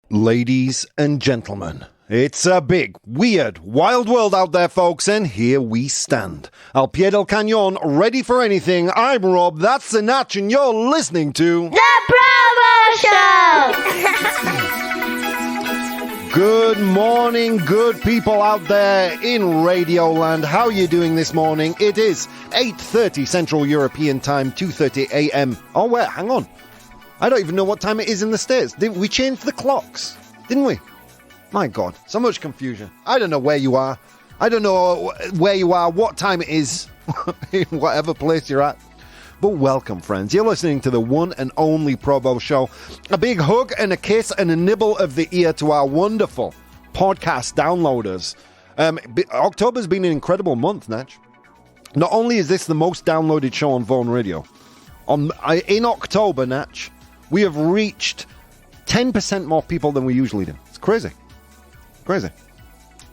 Ladies and gentlemen, it's a big, weird, wild world out there, folks, and here we stand. Al pie del cañón, ready for anything. I'm Rob, that's Sinach, and you're listening to... The Provo Show! Good morning, good people out there in Radioland. How are you doing this morning? It is 8:30 Central European Time, 2:30 a.m. Oh, wait, hang on. I don't even know what time it is in the States. We changed the clocks, didn't we? My God, so much confusion. I don't know where you are. I don't know where you are, what time it is, in whatever place you're at. But welcome, friends. You're listening to the one and only Provo Show. A big hug and a kiss and a nibble of the ear to our wonderful podcast downloaders. October's been an incredible month, Natch. Not only is this the most downloaded show on Vaughan Radio, in October, Natch, we have reached 10% more people than we usually do. It's crazy. Crazy.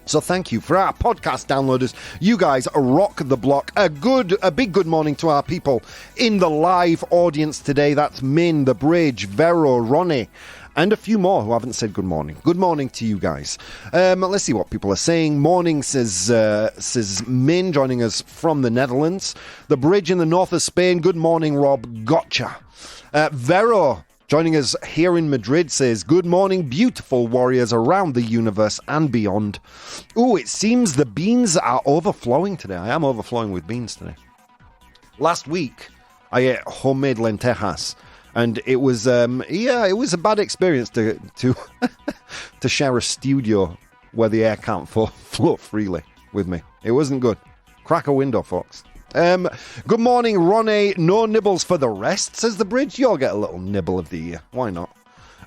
So thank you for our podcast downloaders. You guys rock the block. A big good morning to our people in the live audience today. That's Min, The Bridge, Vero, Ronnie, and a few more who haven't said good morning. Good morning to you guys. Let's see what people are saying. Morning, says Min, joining us from the Netherlands. The Bridge in the north of Spain. Good morning, Rob. Gotcha. Vero, joining us here in Madrid, says, good morning, beautiful warriors around the universe and beyond. Ooh, it seems the beans are overflowing today. I am overflowing with beans today. Last week, I ate homemade lentejas, and it was, it was a bad experience to to share a studio where the air can't flow freely with me. It wasn't good. Crack a window, folks. Good morning, Ronnie. No nibbles for the rest, says The Bridge. You'll get a little nibble of the year. Why not?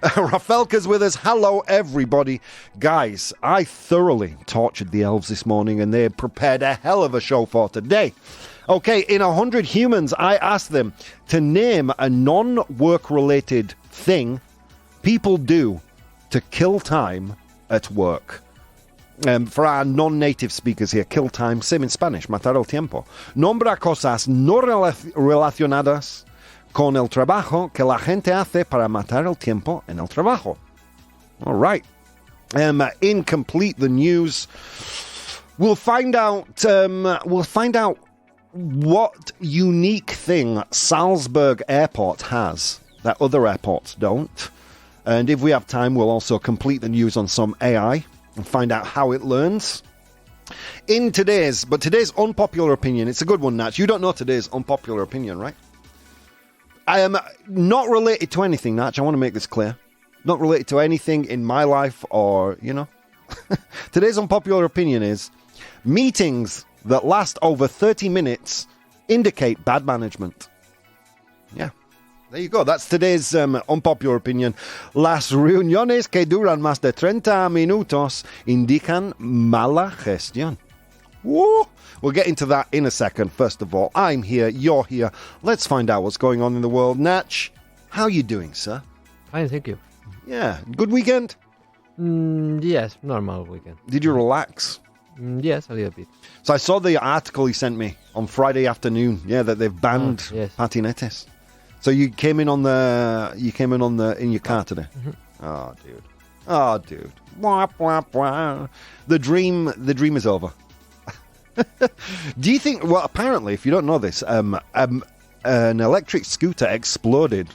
Rafelka's with us. Hello, everybody. Guys, I thoroughly tortured the elves this morning, and they prepared a hell of a show for today. Okay, in 100 Humans, I asked them to name a non-work-related thing people do to kill time at work. For our non-native speakers here, kill time, same in Spanish, matar el tiempo. Nombra cosas no relacionadas con el trabajo que la gente hace para matar el tiempo en el trabajo. All right. Incomplete the news. We'll find out what unique thing Salzburg Airport has that other airports don't. And if we have time, we'll also complete the news on some AI. And find out how it learns. Today's unpopular opinion, it's a good one, Natch. You don't know today's unpopular opinion, right? I am not related to anything, Natch. I want to make this clear. Not related to anything in my life or, Today's unpopular opinion is meetings that last over 30 minutes indicate bad management. Yeah. There you go. That's today's unpopular opinion. Las reuniones que duran más de 30 minutos indican mala gestión. Woo! We'll get into that in a second. First of all, I'm here, you're here. Let's find out what's going on in the world. Natch, how are you doing, sir? Fine, thank you. Yeah. Good weekend? Yes, normal weekend. Did you relax? Yes, a little bit. So I saw the article you sent me on Friday afternoon. Yeah, that they've banned patinetes. So you came in in your car today. Mm-hmm. Oh, dude. Wah, wah, wah. The dream is over. Do you think? Well, apparently, if you don't know this, an electric scooter exploded,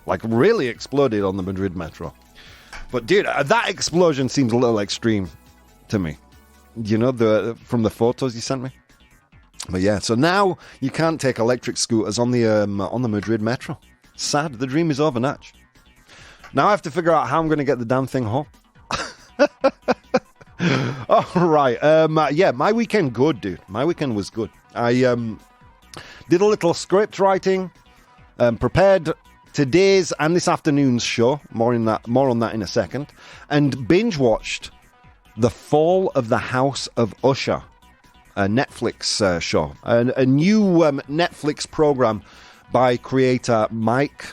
like really exploded on the Madrid metro. But dude, that explosion seems a little extreme to me. From the photos you sent me. But yeah, so now you can't take electric scooters on the Madrid metro. Sad. The dream is over, Natch. Now I have to figure out how I'm going to get the damn thing home. All right. My weekend good, dude. My weekend was good. I did a little script writing, prepared today's and this afternoon's show. More on that in a second. And binge watched The Fall of the House of Usher. A Netflix show, a new Netflix program by creator Mike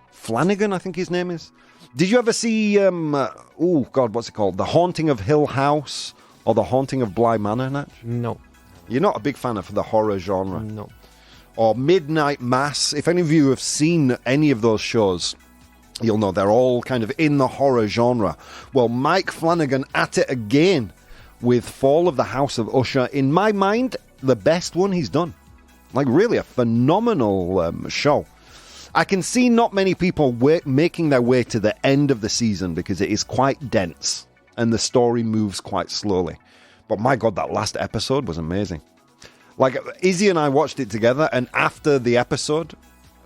Flanagan, I think his name is. Did you ever see, what's it called? The Haunting of Hill House or The Haunting of Bly Manor, Natch? No. You're not a big fan of the horror genre? No. Or Midnight Mass. If any of you have seen any of those shows, You'll know they're all kind of in the horror genre. Well, Mike Flanagan at it again with Fall of the House of Usher. In my mind, the best one he's done. Like, really a phenomenal show. I can see not many people making their way to the end of the season because it is quite dense and the story moves quite slowly. But my God, that last episode was amazing. Like, Izzy and I watched it together, and after the episode,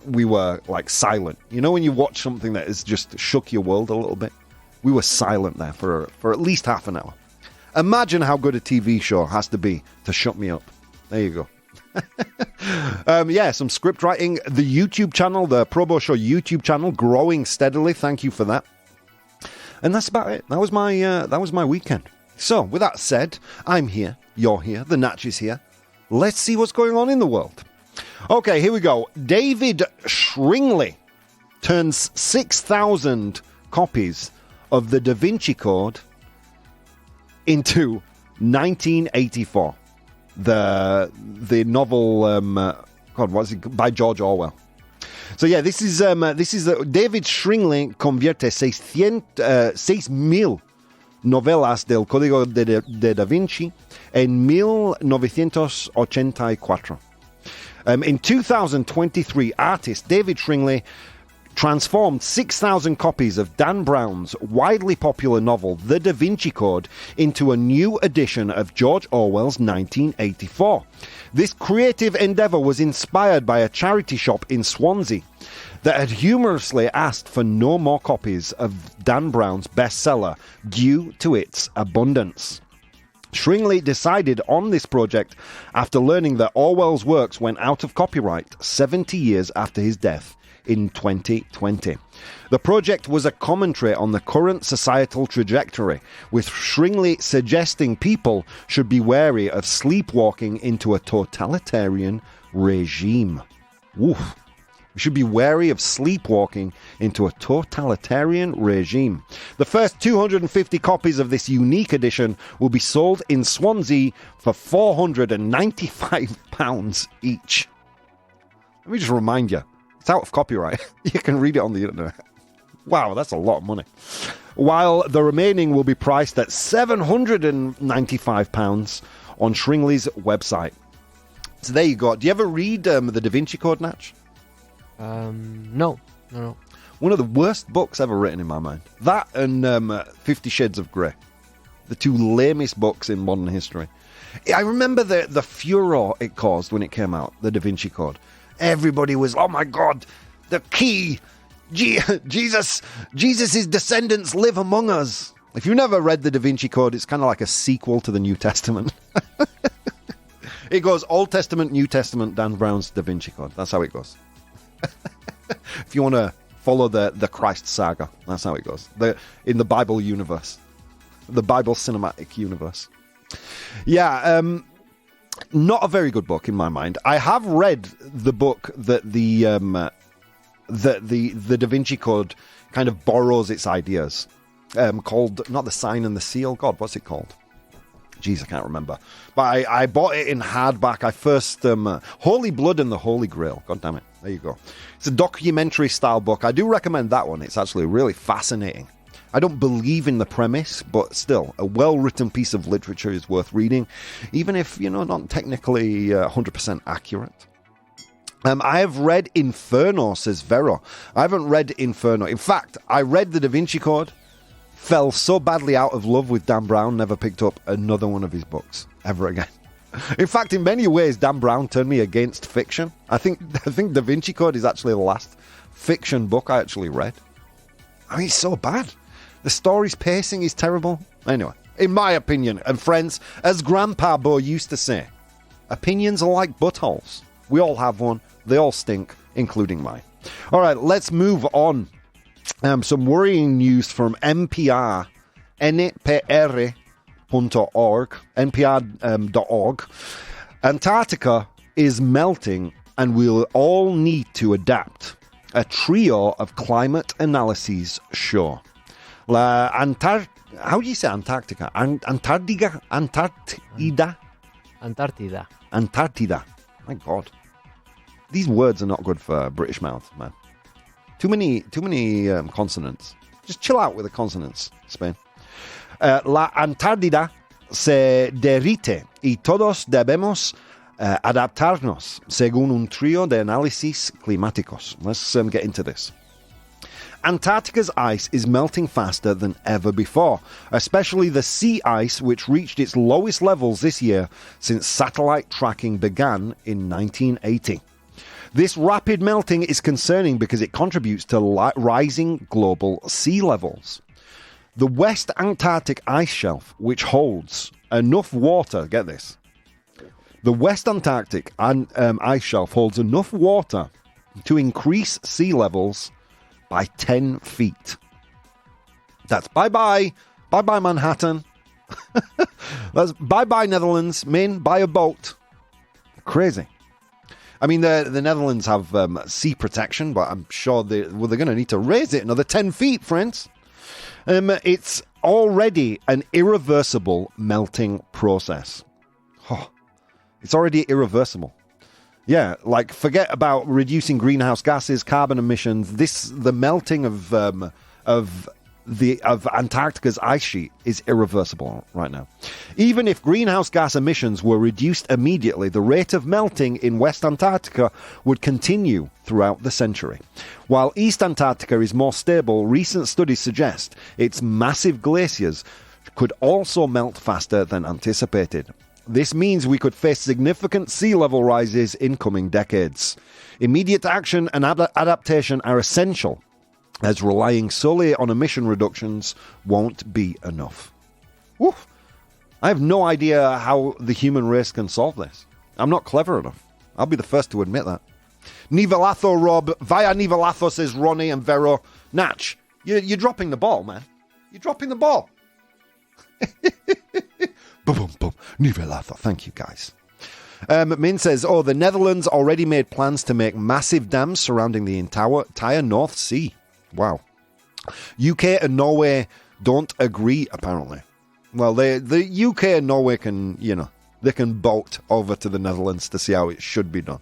we were, like, silent. You know when you watch something that has just shook your world a little bit? We were silent there for at least half an hour. Imagine how good a TV show has to be to shut me up. There you go. Some script writing. The YouTube channel, the Probo Show YouTube channel, growing steadily. Thank you for that. And that's about it. That was my weekend. So, with that said, I'm here, you're here, the Natch is here. Let's see what's going on in the world. Okay, here we go. David Shrigley turns 6,000 copies of the Da Vinci Code into 1984. The novel, by George Orwell. So yeah, this is David Shrigley convierte 6,000 novelas del Código de Da Vinci en 1984. In 2023, artist David Shrigley transformed 6,000 copies of Dan Brown's widely popular novel The Da Vinci Code into a new edition of George Orwell's 1984. This creative endeavour was inspired by a charity shop in Swansea that had humorously asked for no more copies of Dan Brown's bestseller due to its abundance. Shrigley decided on this project after learning that Orwell's works went out of copyright 70 years after his death in 2020. The project was a commentary on the current societal trajectory, with Shrigley suggesting people should be wary of sleepwalking into a totalitarian regime. Woof. We should be wary of sleepwalking into a totalitarian regime. The first 250 copies of this unique edition will be sold in Swansea for £495 each. Let me just remind you, it's out of copyright. You can read it on the internet. Wow, that's a lot of money. While the remaining will be priced at £795 on Shrigley's website. So there you go. Do you ever read the Da Vinci Code, Natch? No. One of the worst books ever written in my mind. That and 50 Shades of Grey. The two lamest books in modern history. I remember the furor it caused when it came out, the Da Vinci Code. Everybody was, oh my God, the key. Jesus' descendants live among us. If you've never read the Da Vinci Code, it's kind of like a sequel to the New Testament. It goes Old Testament, New Testament, Dan Brown's Da Vinci Code. That's how it goes. If you want to follow the Christ saga, that's how it goes. In the Bible universe. The Bible cinematic universe. Yeah, not a very good book in my mind. I have read the book that the Da Vinci Code kind of borrows its ideas, called, not The Sign and the Seal. God, what's it called? Jeez, I can't remember. But I bought it in hardback. I first, Holy Blood and the Holy Grail. God damn it. There you go. It's a documentary style book. I do recommend that one. It's actually really fascinating. I don't believe in the premise, but still, a well-written piece of literature is worth reading, even if, not technically 100% accurate. I have read Inferno, says Vero. I haven't read Inferno. In fact, I read the Da Vinci Code, fell so badly out of love with Dan Brown, never picked up another one of his books ever again. In fact, in many ways, Dan Brown turned me against fiction. I think Da Vinci Code is actually the last fiction book I actually read. I mean, it's so bad. The story's pacing is terrible. Anyway, in my opinion, and friends, as Grandpa Bo used to say, opinions are like buttholes. We all have one. They all stink, including mine. All right, let's move on. Some worrying news from NPR, npr.org. Antarctica is melting and we'll all need to adapt. A trio of climate analyses show. How do you say Antarctica? Antarctica? Antarctica. My God. These words are not good for British mouth, man. Too many consonants. Just chill out with the consonants, Spain. La Antártida se derrite y todos debemos adaptarnos según un trío de análisis climáticos. Let's get into this. Antarctica's ice is melting faster than ever before, especially the sea ice, which reached its lowest levels this year since satellite tracking began in 1980. This rapid melting is concerning because it contributes to rising global sea levels. The West Antarctic ice shelf, which holds enough water, get this, the West Antarctic ice shelf holds enough water to increase sea levels by 10 feet. That's bye-bye. Bye-bye, Manhattan. That's bye-bye, Netherlands. Min, buy a boat. Crazy. I mean, the Netherlands have sea protection, but I'm sure they're going to need to raise it another 10 feet, friends. It's already an irreversible melting process. Oh, it's already irreversible. Yeah, like forget about reducing greenhouse gases, carbon emissions. The melting of Antarctica's ice sheet is irreversible right now. Even if greenhouse gas emissions were reduced immediately, the rate of melting in West Antarctica would continue throughout the century. While East Antarctica is more stable, recent studies suggest its massive glaciers could also melt faster than anticipated. This means we could face significant sea level rises in coming decades. Immediate action and adaptation are essential, as relying solely on emission reductions won't be enough. Woof. I have no idea how the human race can solve this. I'm not clever enough. I'll be the first to admit that. Nivelazo, Rob. Via Nivelazo, says Ronnie and Vero. Natch, you're dropping the ball, man. You're dropping the ball. Boom, boom, boom. Nivelazo. Thank you, guys. Min says, the Netherlands already made plans to make massive dams surrounding the entire North Sea. Wow. UK and Norway don't agree, apparently. Well, the UK and Norway can, they can boat over to the Netherlands to see how it should be done.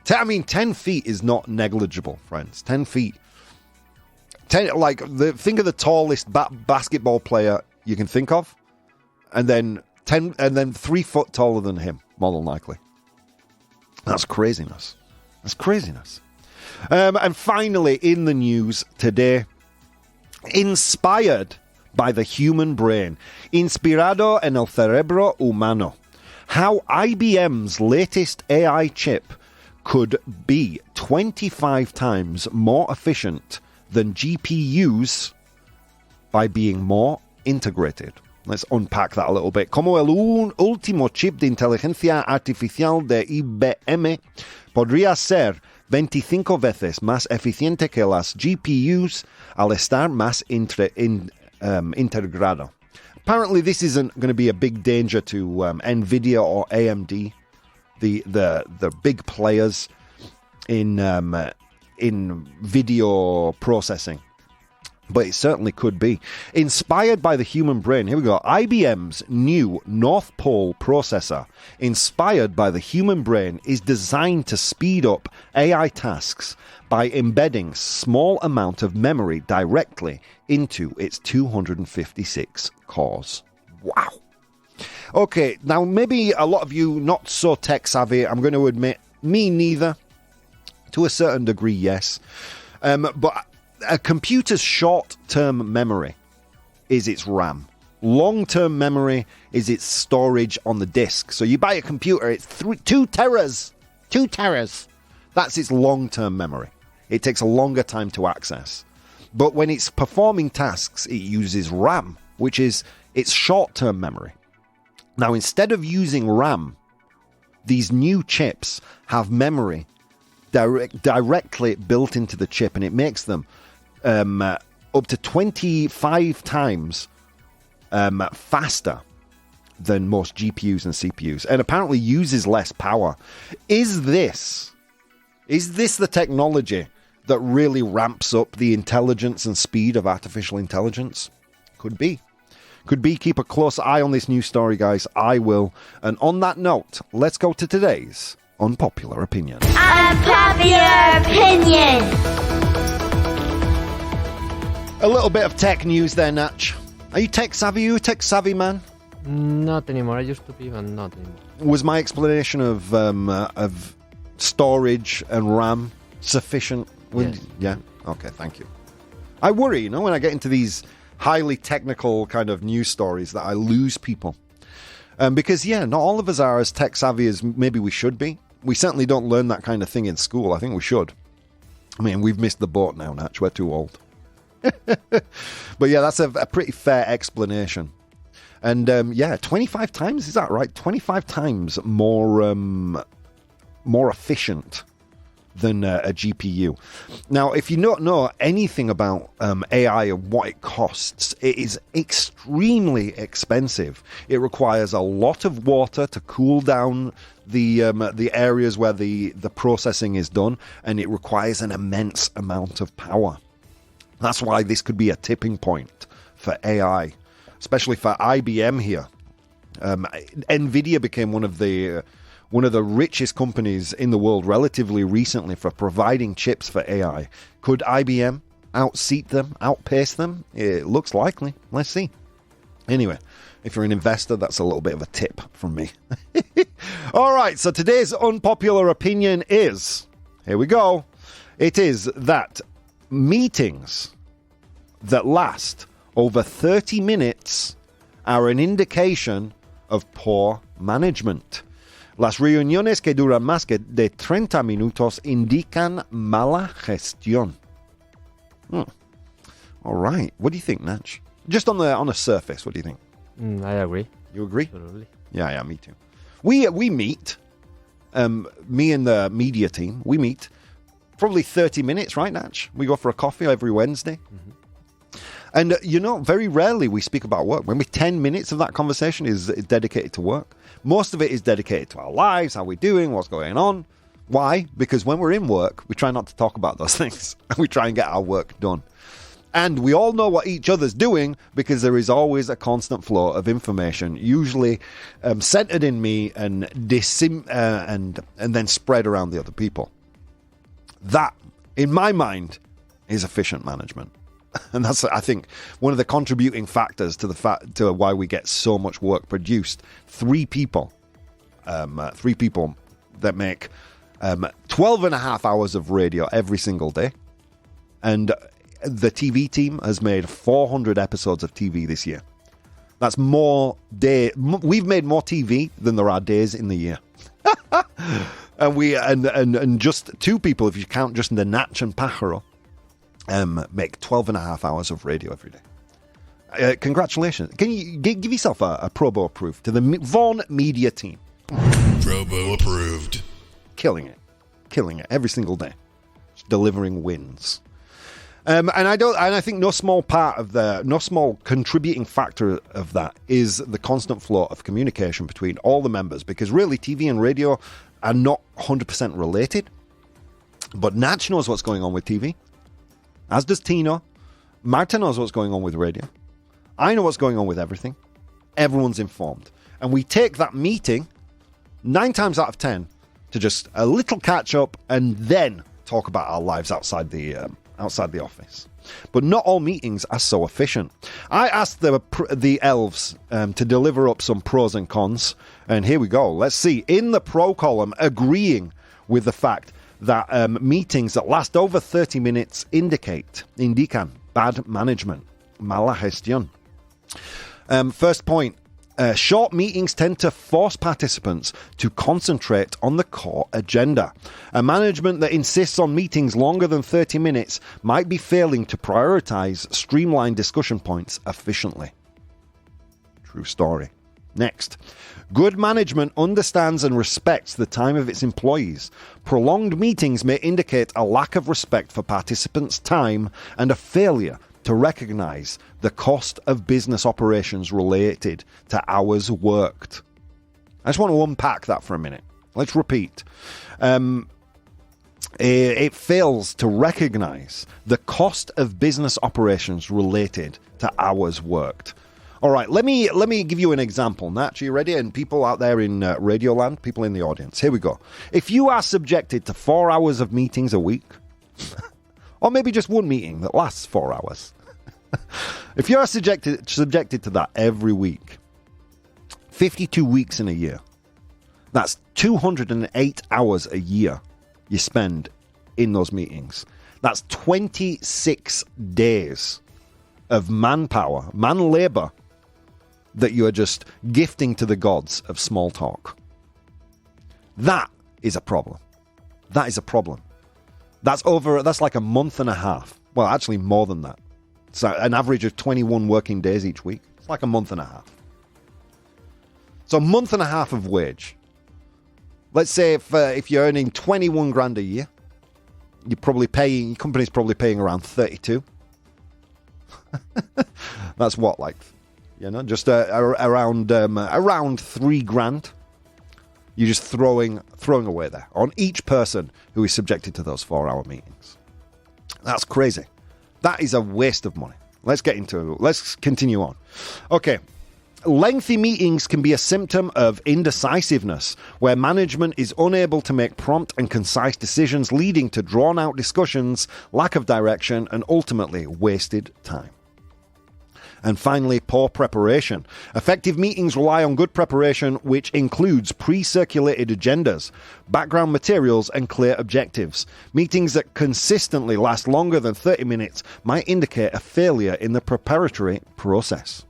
10 feet is not negligible, friends. 10 feet. Think of the tallest basketball player you can think of, and then 3 foot taller than him, more than likely. That's craziness. And finally, in the news today, inspired by the human brain, inspirado en el cerebro humano, how IBM's latest AI chip could be 25 times more efficient than GPUs by being more integrated. Let's unpack that a little bit. Como el último chip de inteligencia artificial de IBM podría ser 25 veces más eficiente que las GPUs al estar más integrado. Apparently, this isn't going to be a big danger to NVIDIA or AMD, the big players in video processing. But it certainly could be. Inspired by the human brain, here we go. IBM's new North Pole processor, inspired by the human brain, is designed to speed up AI tasks by embedding small amount of memory directly into its 256 cores. Wow. Okay, now maybe a lot of you not so tech savvy, I'm going to admit, me neither. To a certain degree, yes. But a computer's short-term memory is its RAM. Long-term memory is its storage on the disk. So you buy a computer, it's 2 teras. 2 teras. That's its long-term memory. It takes a longer time to access. But when it's performing tasks, it uses RAM, which is its short-term memory. Now, instead of using RAM, these new chips have memory directly built into the chip, and it makes them up to 25 times faster than most GPUs and CPUs, and apparently uses less power. Is this the technology that really ramps up the intelligence and speed of artificial intelligence? Could be. Keep a close eye on this news story, guys. I will. And on that note, let's go to today's unpopular opinion. Unpopular opinion. A little bit of tech news there, Natch. Are you tech savvy? You a tech savvy man? Not anymore. I used to be, but not anymore. Was my explanation of storage and RAM sufficient? Yes. Yeah? Okay, thank you. I worry, when I get into these highly technical kind of news stories that I lose people. Because, not all of us are as tech savvy as maybe we should be. We certainly don't learn that kind of thing in school. I think we should. I mean, we've missed the boat now, Natch. We're too old. But that's a pretty fair explanation. And 25 times, is that right? 25 times more efficient than a GPU. Now, if you don't know anything about AI and what it costs, it is extremely expensive. It requires a lot of water to cool down the areas where the processing is done, and it requires an immense amount of power. That's why this could be a tipping point for AI, especially for IBM here. NVIDIA became one of the richest companies in the world relatively recently for providing chips for AI. Could IBM outseat them, outpace them? It looks likely. Let's see. Anyway, if you're an investor, that's a little bit of a tip from me. All right, so today's unpopular opinion is, here we go, it is that meetings that last over 30 minutes are an indication of poor management. Las reuniones que duran más de 30 minutos indican mala gestión. All right. What do you think, Natch? Just on the surface, what do you think? I agree. You agree? Absolutely. Yeah, me too. We meet, me and the media team, we meet probably 30 minutes, right, Natch? We go for a coffee every Wednesday. Mm-hmm. And, very rarely we speak about work. Maybe 10 minutes of that conversation is dedicated to work. Most of it is dedicated to our lives, how we're doing, what's going on. Why? Because when we're in work, we try not to talk about those things. And we try and get our work done. And we all know what each other's doing because there is always a constant flow of information, usually centered in me and then spread around the other people. That, in my mind, is efficient management. And that's, I think, one of the contributing factors to why we get so much work produced. Three people that make 12 and a half hours of radio every single day. And the TV team has made 400 episodes of TV this year. That's more we've made more TV than there are days in the year. and just two people, if you count just the Natch and Pájaro, make 12 and a half hours of radio every day. Congratulations. Can you give yourself a Probo approved to the Vaughan Media team? Probo approved. Killing it every single day. Just delivering wins. And I think no small contributing factor of that is the constant flow of communication between all the members, because really TV and radio are not 100% related. But Natch knows what's going on with TV, as does Tino. Marta knows what's going on with radio. I know what's going on with everything. Everyone's informed. And we take that meeting 9 times out of 10 to just a little catch up and then talk about our lives outside the office. But not all meetings are so efficient. I asked the elves to deliver up some pros and cons, and here we go. Let's see. In the pro column, agreeing with the fact that meetings that last over 30 minutes indican bad management, mala gestión. First point. Short meetings tend to force participants to concentrate on the core agenda. A management that insists on meetings longer than 30 minutes might be failing to prioritize streamlined discussion points efficiently. True story. Next. Good management understands and respects the time of its employees. Prolonged meetings may indicate a lack of respect for participants' time and a failure to recognize the cost of business operations related to hours worked. I just want to unpack that for a minute. Let's repeat. It fails to recognize the cost of business operations related to hours worked. All right, let me give you an example. Natch, are you ready? And people out there in Radioland, people in the audience, here we go. If you are subjected to 4 hours of meetings a week, or maybe just one meeting that lasts 4 hours, if you are subjected to that every week, 52 weeks in a year, that's 208 hours a year you spend in those meetings. That's 26 days of manpower, man labor, that you are just gifting to the gods of small talk. That is a problem. That is a problem. That's like a month and a half. Well, actually more than that. So an average of 21 working days each week. It's like a month and a half. So a month and a half of wage. Let's say if you're earning 21 grand a year, your company's probably paying around 32. That's what, like, just around 3 grand. You're just throwing away there on each person who is subjected to those 4-hour meetings. That's crazy. That is a waste of money. Let's continue on. Okay. Lengthy meetings can be a symptom of indecisiveness, where management is unable to make prompt and concise decisions, leading to drawn-out discussions, lack of direction, and ultimately wasted time. And finally, poor preparation. Effective meetings rely on good preparation, which includes pre-circulated agendas, background materials, and clear objectives. Meetings that consistently last longer than 30 minutes might indicate a failure in the preparatory process.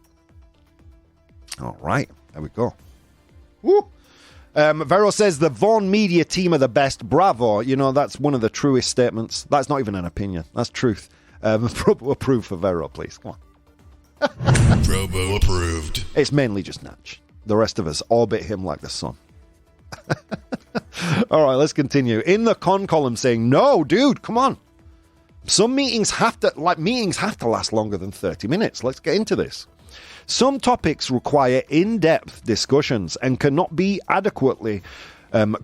All right, there we go. Woo! Vero says the Vaughan Media team are the best. Bravo. That's one of the truest statements. That's not even an opinion. That's truth. Approve for Vero, please. Come on. Robo approved. It's mainly just Natch. The rest of us orbit him like the sun. All right, let's continue. In the con column saying, no, dude, come on. Some meetings have to last longer than 30 minutes. Let's get into this. Some topics require in-depth discussions and cannot be adequately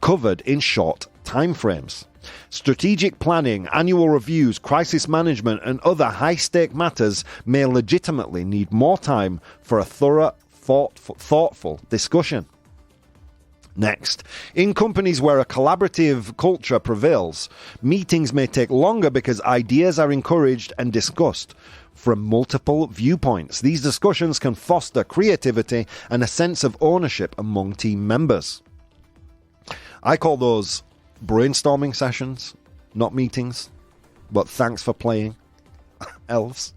covered in short timeframes. Strategic planning, annual reviews, crisis management, and other high-stake matters may legitimately need more time for a thorough, thoughtful discussion. Next, in companies where a collaborative culture prevails, meetings may take longer because ideas are encouraged and discussed from multiple viewpoints. These discussions can foster creativity and a sense of ownership among team members. I call those brainstorming sessions, not meetings, but thanks for playing, elves.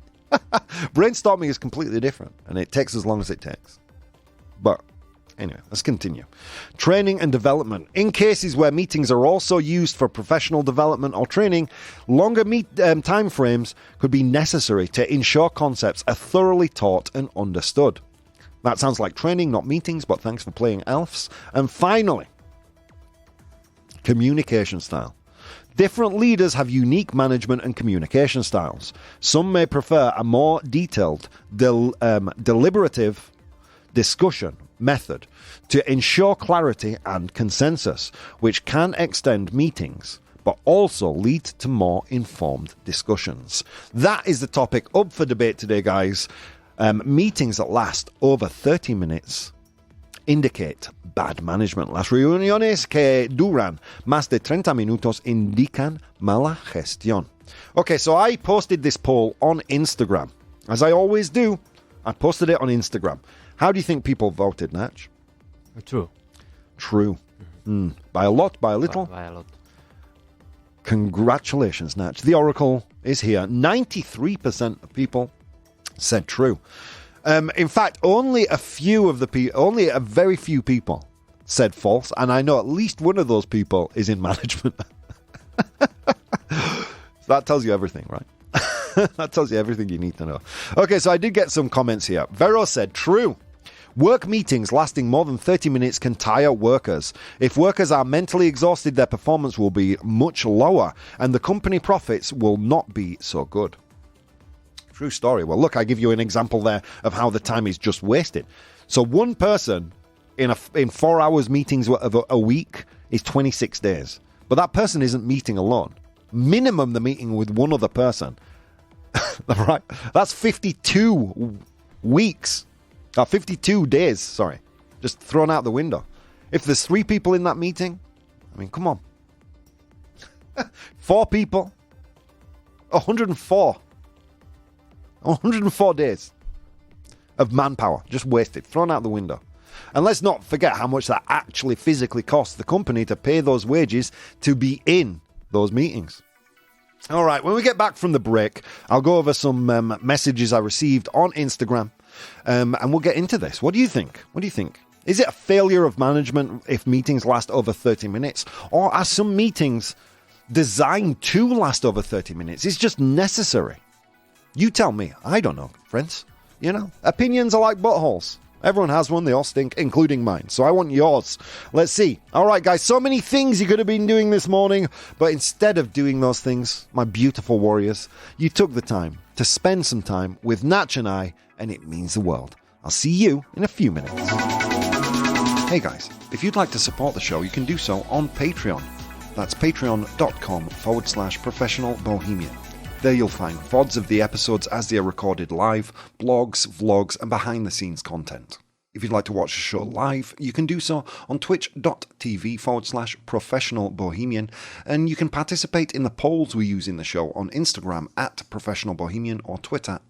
Brainstorming is completely different, and it takes as long as it takes. But anyway, let's continue. Training and development. In cases where meetings are also used for professional development or training, longer time frames could be necessary to ensure concepts are thoroughly taught and understood. That sounds like training, not meetings, but thanks for playing elves. And finally, communication style. Different leaders have unique management and communication styles. Some may prefer a more detailed, deliberative discussion method to ensure clarity and consensus, which can extend meetings, but also lead to more informed discussions. That is the topic up for debate today, guys. Meetings that last over 30 minutes indicate bad management. Las reuniones que duran más de 30 minutos indican mala gestión. Okay, so I posted this poll on Instagram. As I always do, I posted it on Instagram. How do you think people voted, Natch? True. True. By a lot, by a little? By a lot. Congratulations, Natch. The oracle is here. 93% of people said true. In fact, only a very few people said false, and I know at least one of those people is in management. That tells you everything, right? That tells you everything you need to know. Okay, so I did get some comments here. Vero said, true. Work meetings lasting more than 30 minutes can tire workers. If workers are mentally exhausted, their performance will be much lower, and the company profits will not be so good. True story. Well, look, I give you an example there of how the time is just wasted. So one person in 4 hours meetings of a week is 26 days. But that person isn't meeting alone. Minimum the meeting with one other person. Right? That's 52 weeks 52 days, sorry. Just thrown out the window. If there's 3 people in that meeting, I mean, come on. 4 people. 104. 104 days of manpower just wasted, thrown out the window. And let's not forget how much that actually physically costs the company to pay those wages to be in those meetings. All right, when we get back from the break, I'll go over some messages I received on Instagram, and we'll get into this. What do you think? What do you think? Is it a failure of management if meetings last over 30 minutes? Or are some meetings designed to last over 30 minutes? It's just necessary. You tell me. I don't know, friends. You know, opinions are like buttholes. Everyone has one. They all stink, including mine. So I want yours. Let's see. All right, guys. So many things you could have been doing this morning. But instead of doing those things, my beautiful warriors, you took the time to spend some time with Natch and I, and it means the world. I'll see you in a few minutes. Hey, guys. If you'd like to support the show, you can do so on Patreon. That's patreon.com/professional bohemian. There you'll find VODs of the episodes as they are recorded live, blogs, vlogs, and behind-the-scenes content. If you'd like to watch the show live, you can do so on twitch.tv/professional bohemian, and you can participate in the polls we use in the show on Instagram @professional bohemian or Twitter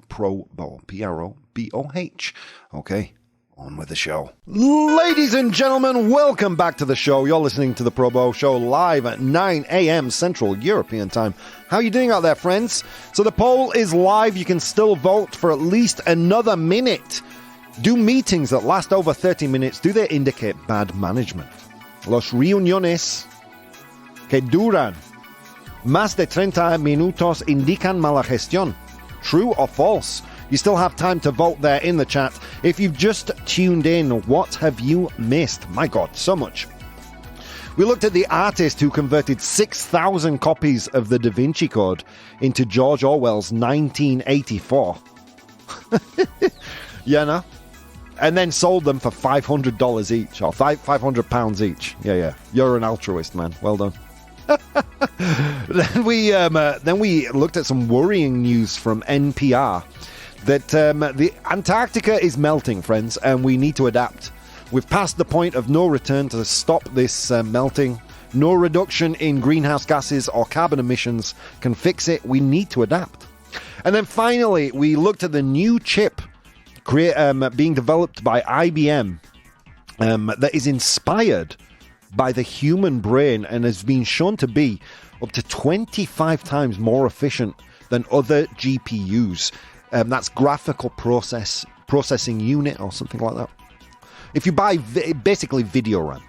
@probo, PROBOH. Okay. On with the show. Ladies and gentlemen, welcome back to the show. You're listening to the Probo Show live at 9 a.m. Central European Time. How are you doing out there, friends? So the poll is live. You can still vote for at least another minute. Do meetings that last over 30 minutes, do they indicate bad management? Los reuniones que duran más de 30 minutos indican mala gestión. True or false? You still have time to vote there in the chat. If you've just tuned in, what have you missed? My God, so much. We looked at the artist who converted 6,000 copies of the Da Vinci Code into George Orwell's 1984. Yeah, no? And then sold them for $500 each, or £500 each. Yeah. You're an altruist, man. Well done. Then we looked at some worrying news from NPR. That the Antarctica is melting, friends, and we need to adapt. We've passed the point of no return to stop this melting. No reduction in greenhouse gases or carbon emissions can fix it. We need to adapt. And then finally, we looked at the new chip being developed by IBM that is inspired by the human brain and has been shown to be up to 25 times more efficient than other GPUs. That's graphical processing unit or something like that. If you buy basically video RAM,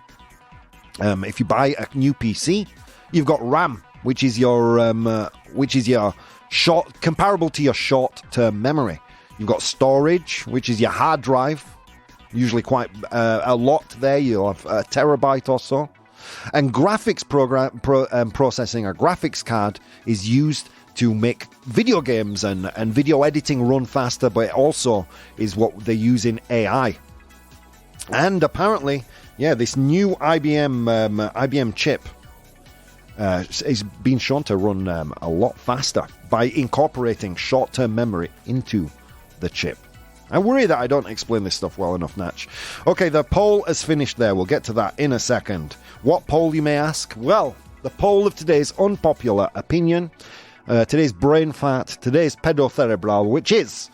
if you buy a new PC, you've got RAM, which is your short, comparable to your short-term memory. You've got storage, which is your hard drive, usually quite a lot there. You'll have a terabyte or so, and graphics processing. A graphics card is used to make video games and video editing run faster, but it also is what they use in AI. And apparently, this new IBM chip is being shown to run a lot faster by incorporating short-term memory into the chip. I worry that I don't explain this stuff well enough, Natch. Okay, the poll has finished there. We'll get to that in a second. What poll, you may ask? Well, the poll of today's unpopular opinion, today's brain fart, today's pedo cerebral, which is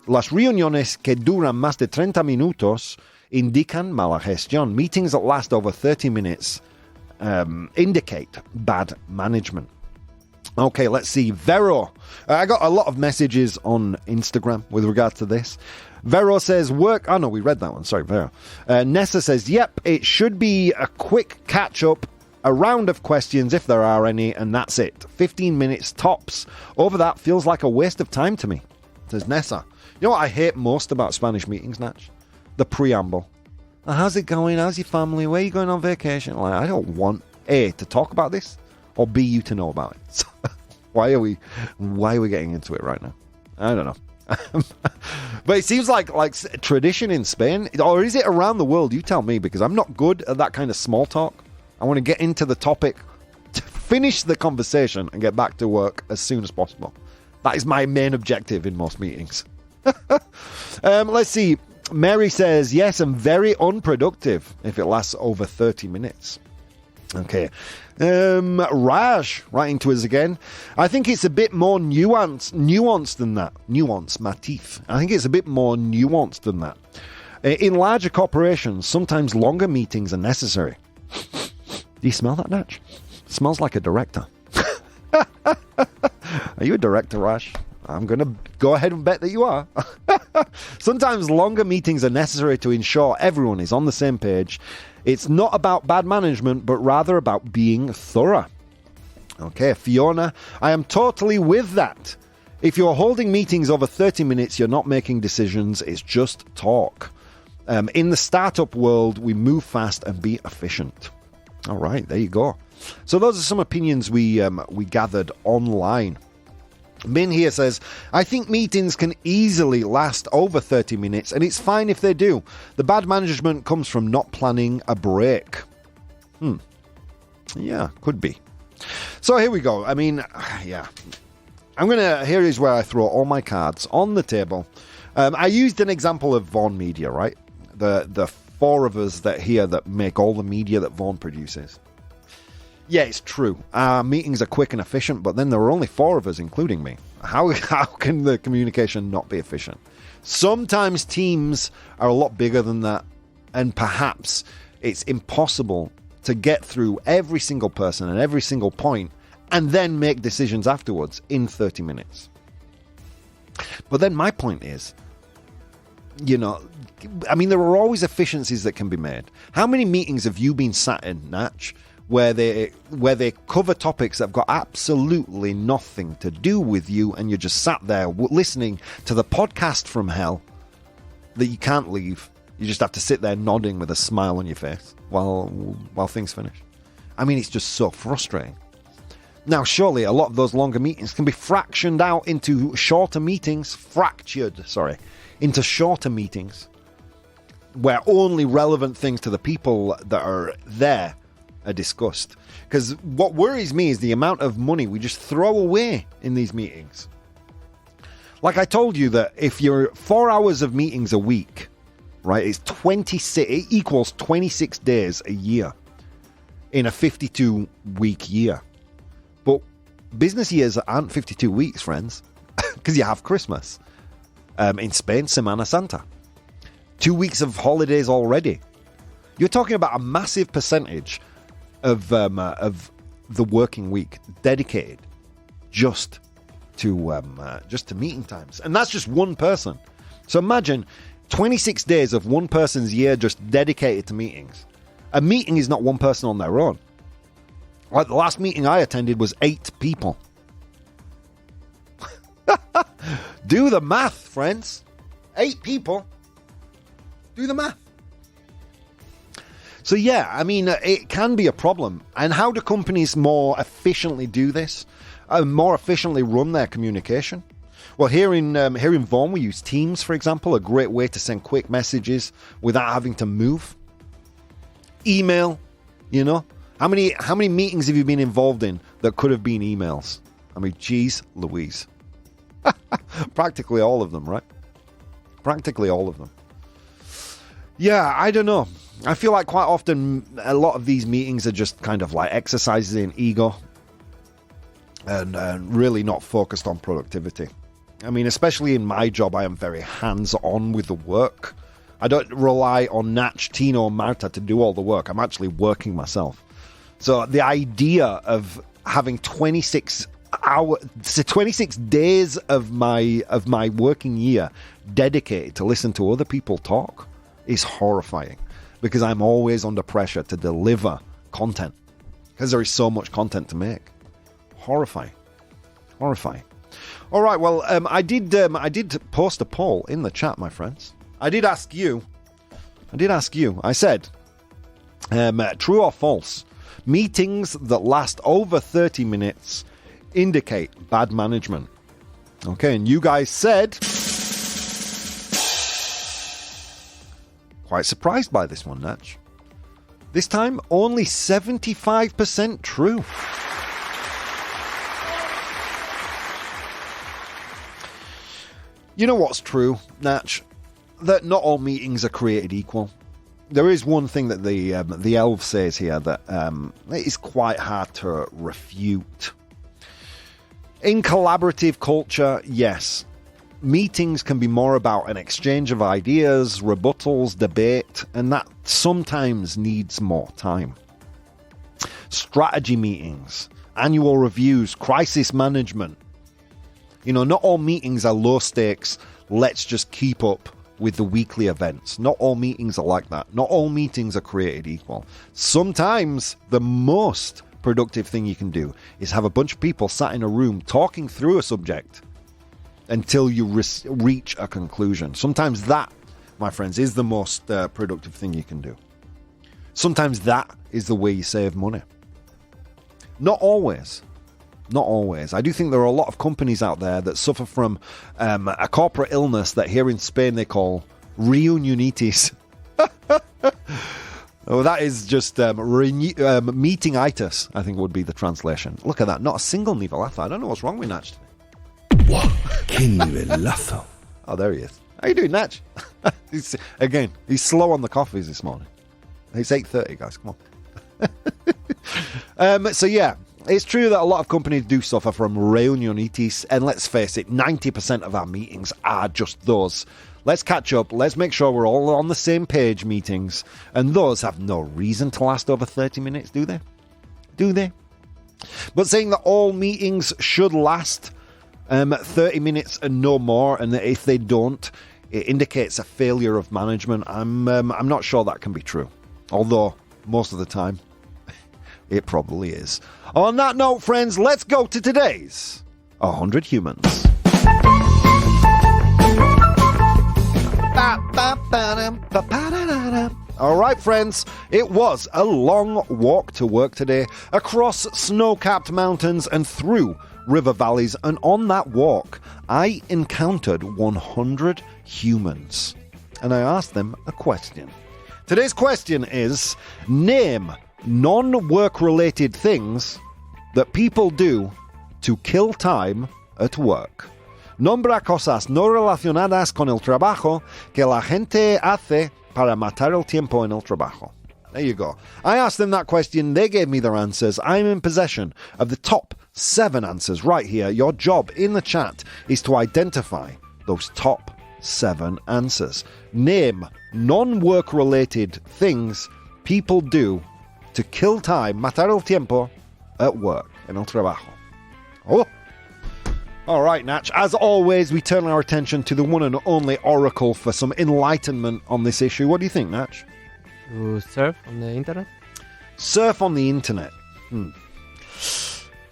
las reuniones que duran más de 30 minutos indican mala gestión. Meetings that last over 30 minutes indicate bad management. Okay, let's see. Vero. I got a lot of messages on Instagram with regard to this. Vero says, work... Oh, no, we read that one. Sorry, Vero. Nessa says, yep, it should be a quick catch-up, a round of questions if there are any, and that's it. 15 minutes tops. Over that feels like a waste of time to me, says Nessa. You know what I hate most about Spanish meetings, Natch? The preamble. How's it going? How's your family? Where are you going on vacation? Like, I don't want A, to talk about this, or B, you to know about it. So, why are we getting into it right now? I don't know. But it seems like tradition in Spain, or is it around the world? You tell me, because I'm not good at that kind of small talk. I want to get into the topic, to finish the conversation, and get back to work as soon as possible. That is my main objective in most meetings. Let's see. Mary says, yes, and very unproductive if it lasts over 30 minutes. Okay. Raj writing to us again. I think it's a bit more nuanced than that. Nuance, my teeth. I think it's a bit more nuanced than that. In larger corporations, sometimes longer meetings are necessary. Do you smell that, Natch? It smells like a director. Are you a director, Raj? I'm going to go ahead and bet that you are. Sometimes longer meetings are necessary to ensure everyone is on the same page. It's not about bad management, but rather about being thorough. Okay, Fiona, I am totally with that. If you're holding meetings over 30 minutes, you're not making decisions, it's just talk. In the startup world, we move fast and be efficient. All right, there you go. So those are some opinions we gathered online. Min here says, I think meetings can easily last over 30 minutes, and it's fine if they do. The bad management comes from not planning a break. Yeah, could be. So here we go. I mean, yeah. Here is where I throw all my cards on the table. I used an example of Vaughan Media, right? The four of us that make all the media that Vaughan produces. Yeah, it's true. Meetings are quick and efficient, but then there are only four of us, including me. How can the communication not be efficient? Sometimes teams are a lot bigger than that, and perhaps it's impossible to get through every single person and every single point and then make decisions afterwards in 30 minutes. But then my point is, there are always efficiencies that can be made. How many meetings have you been sat in, Natch, where they cover topics that have got absolutely nothing to do with you, and you're just sat there listening to the podcast from hell that you can't leave. You just have to sit there nodding with a smile on your face while things finish. I mean, it's just so frustrating. Now, surely a lot of those longer meetings can be fractured out into shorter meetings, into shorter meetings where only relevant things to the people that are there are discussed. Because what worries me is the amount of money we just throw away in these meetings. Like I told you that if you're 4 hours of meetings a week, right, it equals 26 days a year in a 52-week year. But business years aren't 52 weeks, friends, because you have Christmas. In Spain, Semana Santa. 2 weeks of holidays already. You're talking about a massive percentage of the working week dedicated just to meeting times, and that's just one person. So imagine 26 days of one person's year just dedicated to meetings. A meeting is not one person on their own. Like the last meeting I attended was 8 people. Do the math, friends. 8 people. Do the math. So yeah, I mean, it can be a problem. And how do companies more efficiently do this? More efficiently run their communication? Well, here in Vaughan, we use Teams, for example, a great way to send quick messages without having to move. Email, How many meetings have you been involved in that could have been emails? I mean, geez Louise. Practically all of them, right? Practically all of them. Yeah, I don't know. I feel like quite often a lot of these meetings are just kind of like exercises in ego and really not focused on productivity. I mean, especially in my job, I am very hands-on with the work. I don't rely on Natch, Tino, and Marta to do all the work. I'm actually working myself. So the idea of having 26 days of my working year dedicated to listen to other people talk is horrifying, because I'm always under pressure to deliver content because there is so much content to make. Horrifying. All right, well, I did post a poll in the chat, my friends. I did ask you. I said, true or false? Meetings that last over 30 minutes indicate bad management. Okay, and you guys said, quite surprised by this one, Natch. This time, only 75% true. You know what's true, Natch? That not all meetings are created equal. There is one thing that the elf says here that is quite hard to refute. In collaborative culture, yes, meetings can be more about an exchange of ideas, rebuttals, debate, and that sometimes needs more time. Strategy meetings, annual reviews, crisis management. You know, not all meetings are low stakes, let's just keep up with the weekly events. Not all meetings are like that. Not all meetings are created equal. Sometimes the most productive thing you can do is have a bunch of people sat in a room talking through a subject until you reach a conclusion. Sometimes that, my friends, is the most productive thing you can do. Sometimes that is the way you save money. Not always. Not always. I do think there are a lot of companies out there that suffer from a corporate illness that here in Spain they call reunionitis. Oh, that is just meetingitis, I think would be the translation. Look at that. Not a single nivelazo. I don't know what's wrong with Natch today. Wow, qué nivelazo. Oh, there he is. How you doing, Natch? He's slow on the coffees this morning. It's 8:30, guys. Come on. So, yeah. It's true that a lot of companies do suffer from reunionitis, and let's face it, 90% of our meetings are just those. Let's catch up, let's make sure we're all on the same page meetings, and those have no reason to last over 30 minutes, do they? Do they? But saying that all meetings should last 30 minutes and no more, and that if they don't, it indicates a failure of management, I'm not sure that can be true. Although, most of the time, it probably is. On that note, friends, let's go to today's 100 Humans. All right, friends, it was a long walk to work today, across snow-capped mountains and through river valleys, and on that walk, I encountered 100 humans. And I asked them a question. Today's question is, name non-work-related things that people do to kill time at work. Nombra cosas no relacionadas con el trabajo que la gente hace para matar el tiempo en el trabajo. There you go. I asked them that question, they gave me their answers. I'm in possession of the top 7 answers right here. Your job in the chat is to identify those top 7 answers. Name non-work-related things people do to kill time, matar el tiempo, at work, en el trabajo. Oh! All right, Natch. As always, we turn our attention to the one and only Oracle for some enlightenment on this issue. What do you think, Natch? To surf on the internet? Surf on the internet.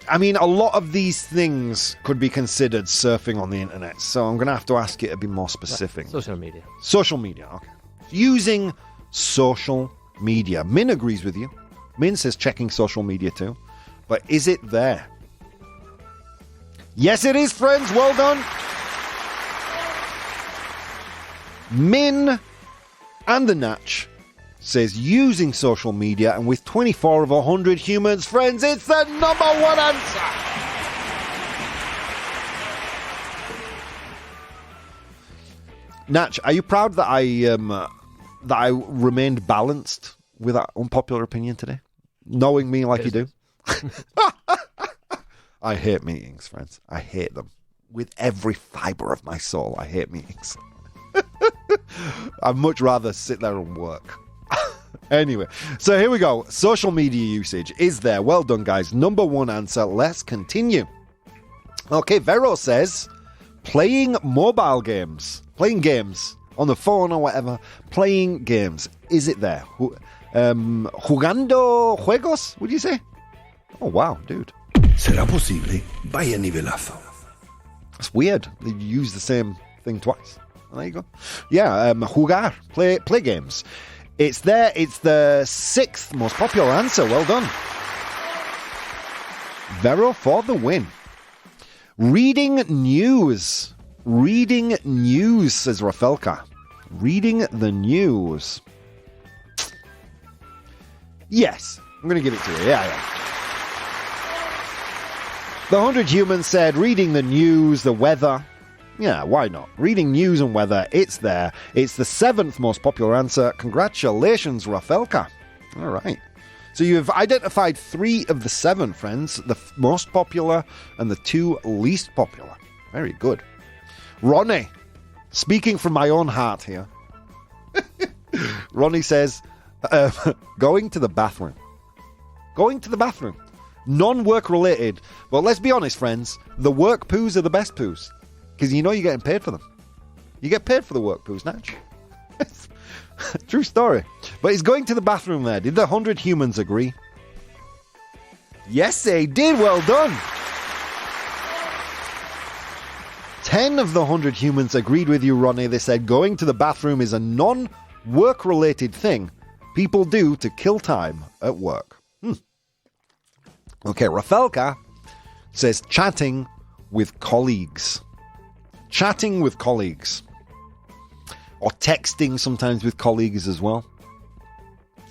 I mean, a lot of these things could be considered surfing on the internet, so I'm going to have to ask you to be more specific. Social media. Social media, okay. Using social media. Min agrees with you. Min says checking social media too. But is it there? Yes, it is, friends. Well done. Min and the Natch says using social media, and with 24 of 100 humans, friends, it's the number one answer. Natch, are you proud that I remained balanced with that unpopular opinion today? Knowing me like you do? I hate meetings, friends. I hate them. With every fibre of my soul, I hate meetings. I'd much rather sit there and work. Anyway, so here we go. Social media usage is there. Well done, guys. Number one answer. Let's continue. Okay, Vero says, playing mobile games. Playing games on the phone or whatever. Playing games. Is it there? Jugando juegos, would you say? Oh, wow, dude. ¿Será posible? Vaya nivelazo. That's weird. They use the same thing twice. There you go. Yeah, jugar. Play games. It's there. It's the 6th most popular answer. Well done. Vero for the win. Reading news. Reading news, says Rafelka. Reading the news. Yes, I'm going to give it to you. Yeah. The 100 humans said reading the news, the weather, Yeah, why not? Reading news and weather, it's there. It's the 7th most popular answer. Congratulations, Rafelka. All right. So you've identified 3 of the 7, friends. The most popular and the 2 least popular. Very good. Ronnie, speaking from my own heart here. Ronnie says, going to the bathroom. Going to the bathroom. Non-work related. But let's be honest, friends. The work poos are the best poos. Because you know you're getting paid for them. You get paid for the work poos, Natch. True story. But he's going to the bathroom there. Did the 100 humans agree? Yes, they did. Well done. 10 of the 100 humans agreed with you, Ronnie. They said going to the bathroom is a non-work related thing people do to kill time at work. Okay, Rafelka says chatting with colleagues. Chatting with colleagues. Or texting sometimes with colleagues as well.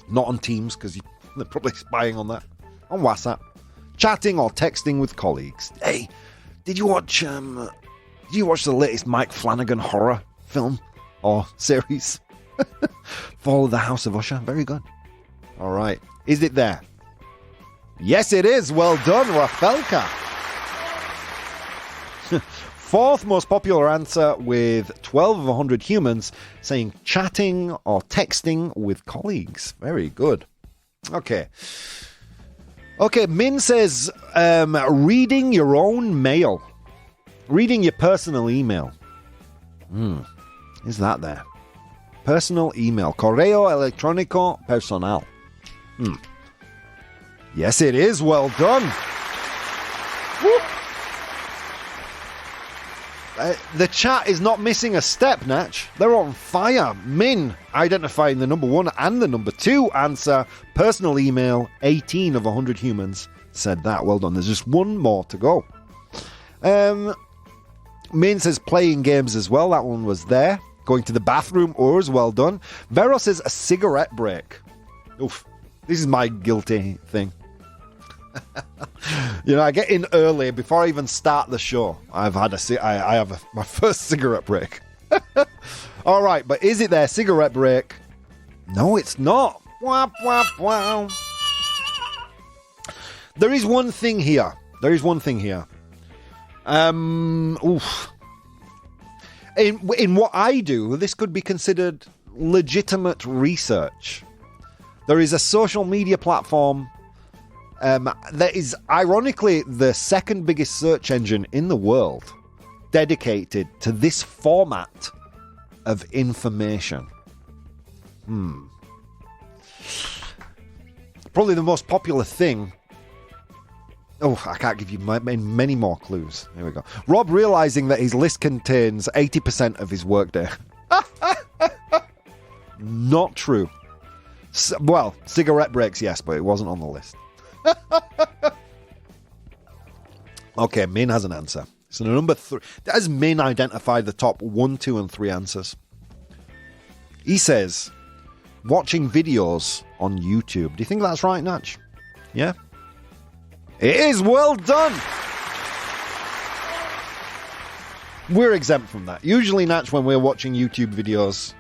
Not on Teams, because they're probably spying on that. On WhatsApp. Chatting or texting with colleagues. Hey, did you watch the latest Mike Flanagan horror film or series? Fall of the House of Usher. Very good. All right. Is it there? Yes, it is. Well done, Rafelka. 4th most popular answer with 12 of 100 humans saying chatting or texting with colleagues. Very good. Okay, Min says reading your own mail. Reading your personal email. Is that there? Personal email. Correo electrónico personal. Yes, it is. Well done. Woo. The chat is not missing a step, Natch. They're on fire. Min identifying the number 1 and the number 2 answer. Personal email. 18 of 100 humans said that. Well done. There's just one more to go. Min says playing games as well. That one was there. Going to the bathroom. Urs, well done. Vero says a cigarette break. Oof. This is my guilty thing. You know, I get in early before I even start the show. I have my first cigarette break. All right, but is it their cigarette break? No, it's not. Wap, wap, wow. There is one thing here. In what I do, this could be considered legitimate research. There is a social media platform that is ironically the 2nd biggest search engine in the world dedicated to this format of information. Probably the most popular thing. Oh, I can't give you many more clues. Here we go. Rob realizing that his list contains 80% of his workday. Not true. Well, cigarette breaks, yes, but it wasn't on the list. Okay, Min has an answer. So number 3. Has Min identified the top 1, 2, and 3 answers? He says, watching videos on YouTube. Do you think that's right, Natch? Yeah? It is. Well done. We're exempt from that. Usually, Natch, when we're watching YouTube videos,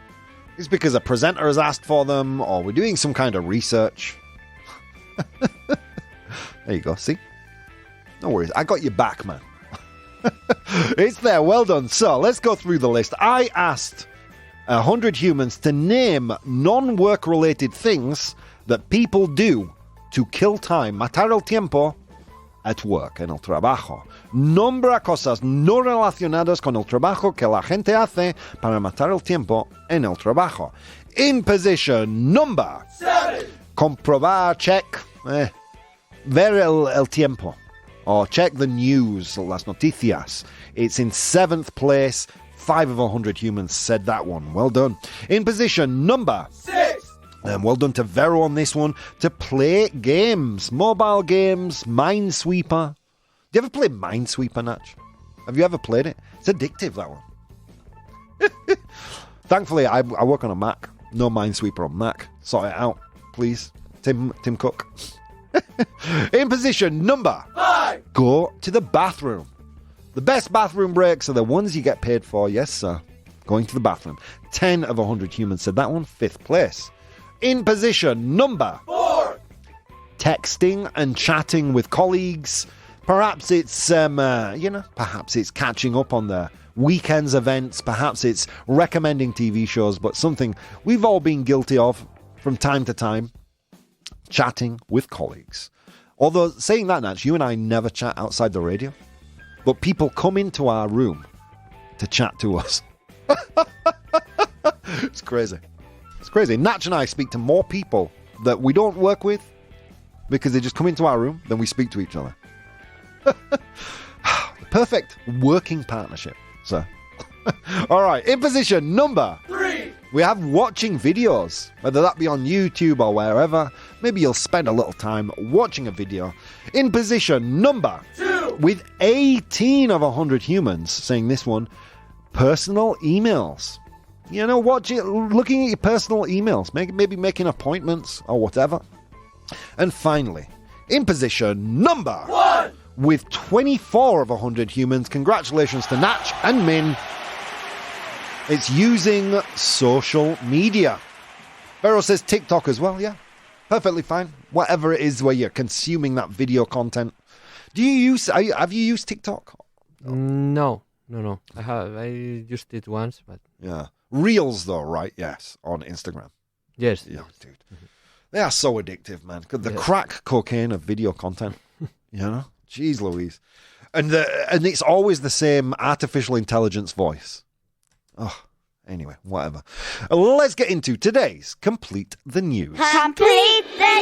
it's because a presenter has asked for them or we're doing some kind of research. There you go, see? No worries, I got your back, man. It's there, well done. So, let's go through the list. I asked 100 humans to name non-work related things that people do to kill time. Matar el tiempo at work, en el trabajo. Nombra cosas no relacionadas con el trabajo que la gente hace para matar el tiempo en el trabajo. In position number 7. Comprobar, check, ver el tiempo. Or check the news, las noticias. It's in 7th place. 5 of 100 humans said that one. Well done. In position number 6. And well done to Vero on this one. To play games. Mobile games. Minesweeper. Do you ever play Minesweeper, Natch? Have you ever played it? It's addictive, that one. Thankfully, I work on a Mac. No Minesweeper on Mac. Sort it out, please. Tim Cook. In position number 5. Go to the bathroom. The best bathroom breaks are the ones you get paid for. Yes, sir. Going to the bathroom. 10 of 100 humans said that one. 5th place. In position number 4. Texting and chatting with colleagues. Perhaps it's, perhaps it's catching up on the weekend's events. Perhaps it's recommending TV shows, but something we've all been guilty of from time to time. Chatting with colleagues. Although, saying that, Natch, you and I never chat outside the radio. But people come into our room to chat to us. It's crazy. It's crazy. Natch and I speak to more people that we don't work with because they just come into our room, then we speak to each other. The perfect working partnership, sir. All right, in position number 3, we have watching videos, whether that be on YouTube or wherever. Maybe you'll spend a little time watching a video. In position number 2, with 18 of 100 humans saying this one, personal emails. You know, looking at your personal emails, maybe making appointments or whatever. And finally, in position number 1, with 24 of 100 humans, congratulations to Natch and Min, it's using social media. Vero says TikTok as well, yeah. Perfectly fine. Whatever it is where you're consuming that video content. Have you used TikTok? No. I used it once, but... Yeah. Reels though, right? Yes. On Instagram. Yes. Yeah, dude. They are so addictive, man. The crack cocaine of video content. You know? Jeez Louise. And it's always the same artificial intelligence voice. Oh, anyway, whatever. Let's get into today's Complete the News. Complete the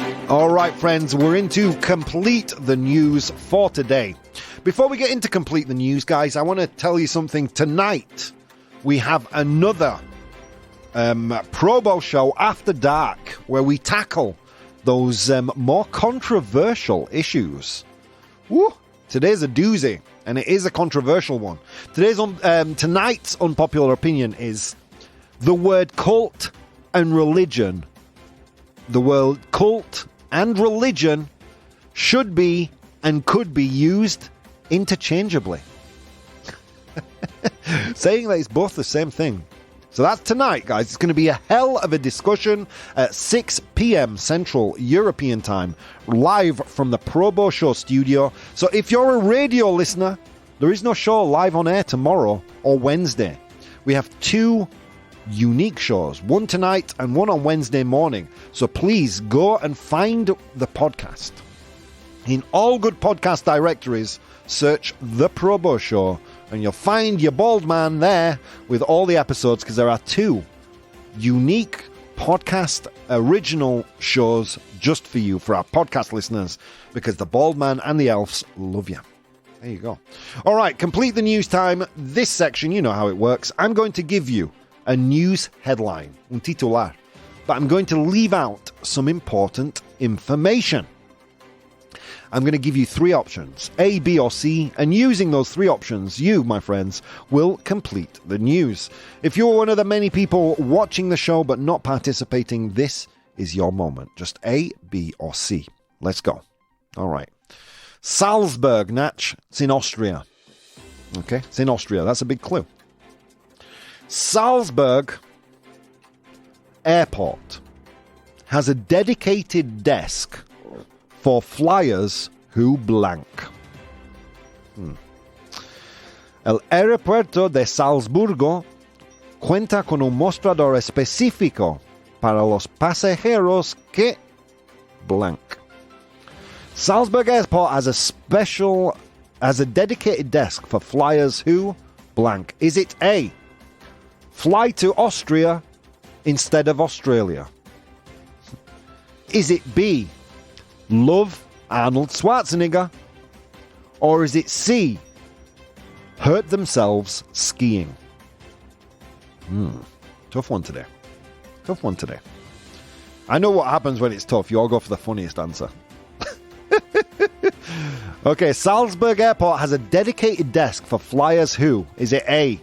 news! All right, friends, we're into Complete the News for today. Before we get into Complete the News, guys, I want to tell you something. Tonight, we have another Probo show after dark where we tackle those more controversial issues. Woo! Today's a doozy, and it is a controversial one. Tonight's unpopular opinion is the word cult and religion. The word cult and religion should be and could be used interchangeably. Saying that it's both the same thing. So that's tonight, guys. It's going to be a hell of a discussion at 6 p.m. Central European Time, live from the Probo Show studio. So if you're a radio listener, there is no show live on air tomorrow or Wednesday. We have 2 unique shows, one tonight and one on Wednesday morning. So please go and find the podcast. In all good podcast directories, search The Probo Show, and you'll find your bald man there with all the episodes, because there are 2 unique podcast original shows just for you, for our podcast listeners, because the bald man and the elves love you. There you go. All right, complete the news time. This section, you know how it works. I'm going to give you a news headline, un titular, but I'm going to leave out some important information. I'm going to give you 3 options, A, B, or C, and using those 3 options, you, my friends, will complete the news. If you're one of the many people watching the show but not participating, this is your moment. Just A, B, or C. Let's go. All right. Salzburg, Natch. It's in Austria. Okay, it's in Austria. That's a big clue. Salzburg Airport has a dedicated desk for flyers who blank. El aeropuerto de Salzburgo cuenta con un mostrador específico para los pasajeros que blank. Salzburg Airport has a dedicated desk for flyers who blank. Is it A, fly to Austria instead of Australia? Is it B, love Arnold Schwarzenegger? Or is it C, hurt themselves skiing? Tough one today. Tough one today. I know what happens when it's tough. You all go for the funniest answer. Okay, Salzburg Airport has a dedicated desk for flyers who. Is it A?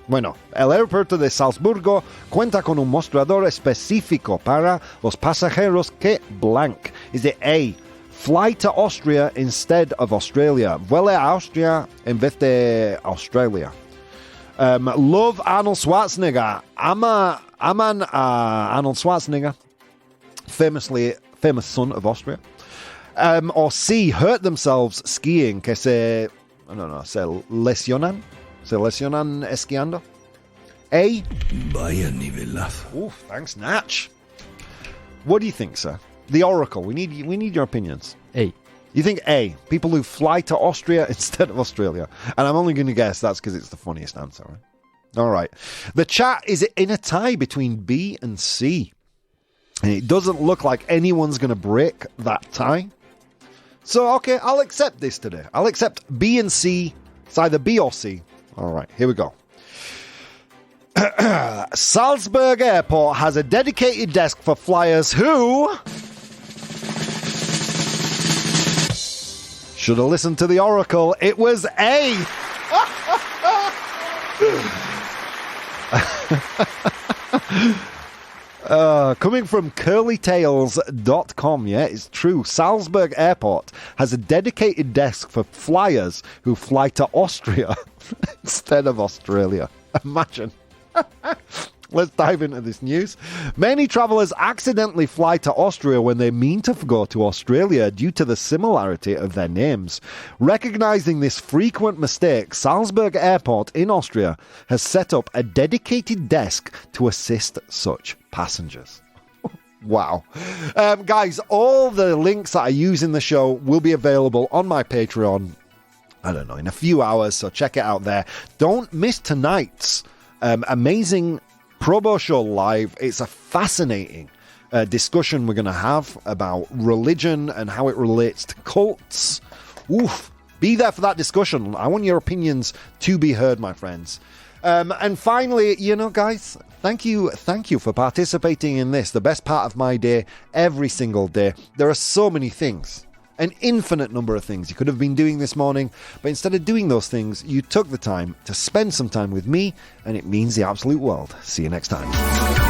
Bueno, el aeropuerto de Salzburgo cuenta con un mostrador específico para los pasajeros que blank. Is it A, fly to Austria instead of Australia. Vuela a Austria en vez de Australia. Love Arnold Schwarzenegger. Aman Arnold Schwarzenegger, famous son of Austria. Or C, hurt themselves skiing, que se lesionan esquiando. A. Vaya nivelazo. Oof, thanks, Natch. What do you think, sir? The Oracle. We need your opinions. A. You think A, people who fly to Austria instead of Australia. And I'm only going to guess that's because it's the funniest answer, right? All right. The chat is in a tie between B and C. And it doesn't look like anyone's going to break that tie. So, okay, I'll accept this today. I'll accept B and C. It's either B or C. All right, here we go. Salzburg Airport has a dedicated desk for flyers who... Should have listened to the Oracle. It was A. Coming from curlytails.com, yeah, it's true. Salzburg Airport has a dedicated desk for flyers who fly to Austria instead of Australia. Imagine. Let's dive into this news. Many travelers accidentally fly to Austria when they mean to go to Australia due to the similarity of their names. Recognizing this frequent mistake, Salzburg Airport in Austria has set up a dedicated desk to assist such passengers. Wow. Guys, all the links that I use in the show will be available on my Patreon, I don't know, in a few hours, so check it out there. Don't miss tonight's amazing Probo Show Live. It's a fascinating discussion we're going to have about religion and how it relates to cults. Oof. Be there for that discussion. I want your opinions to be heard, my friends. And finally, guys, thank you for participating in this, the best part of my day, every single day. There are so many things. An infinite number of things you could have been doing this morning, but instead of doing those things, you took the time to spend some time with me, and it means the absolute world. See you next time.